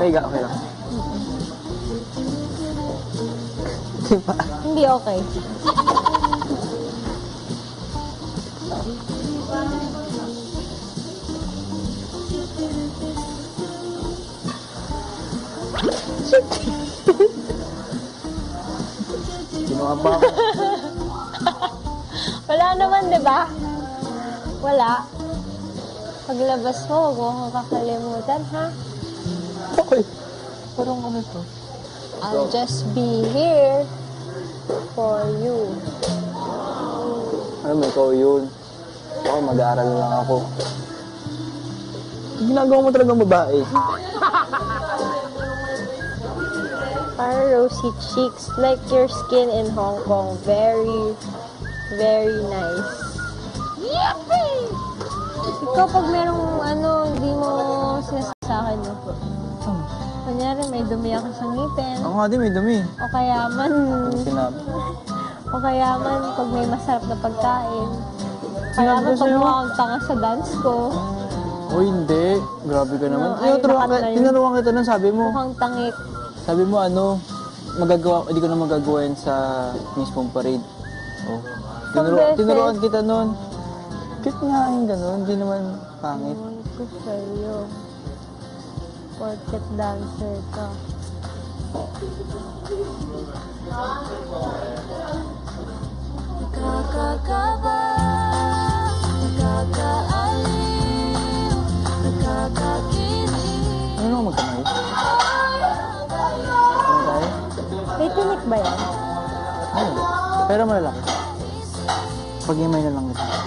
Pahiga, okay lang. Diba? Hindi okay. Kinuha ba ako? Wala naman, di ba? Wala. Paglabas mo, huwag mo akong kakalimutan, ha? Okay. Parang ano to? I'll just be here for you. Ano mo, ikaw yun. Ako, mag-aaral lang ako. Ginagawa mo talagang babae. Para rosy cheeks, like your skin in Hong Kong. Very, very nice. Yippee! Ikaw, pag merong hindi mo sinasakin, no? Kunyari, may dumi ako sa ngipin. Ako nga din, may dumi. O kaya man, Sinabi. pag may masarap na pagkain. Kaya Sinabi man, ko pag sa'yo. mukha akong tanga sa dance ko, Uy, hindi. Grabe ka naman. No, ay, nakat na yun. Tinuruan kita nun, sabi mo. mukhang tangik. Sabi mo, hindi ko na magagawa yan sa mismong parade. Oh. Beses. Tinuruan kita nun. Cute nga yung gano'n, hindi naman pangit. Ewan ko sa'yo. Portrait dancer ka. Nakakakaba, nakakaaliw, nakakakilig. Ano naman magkamay? Ano tayo? May tinik ba yan? Ano? Pero malalaki. Pag-imay na lang kita.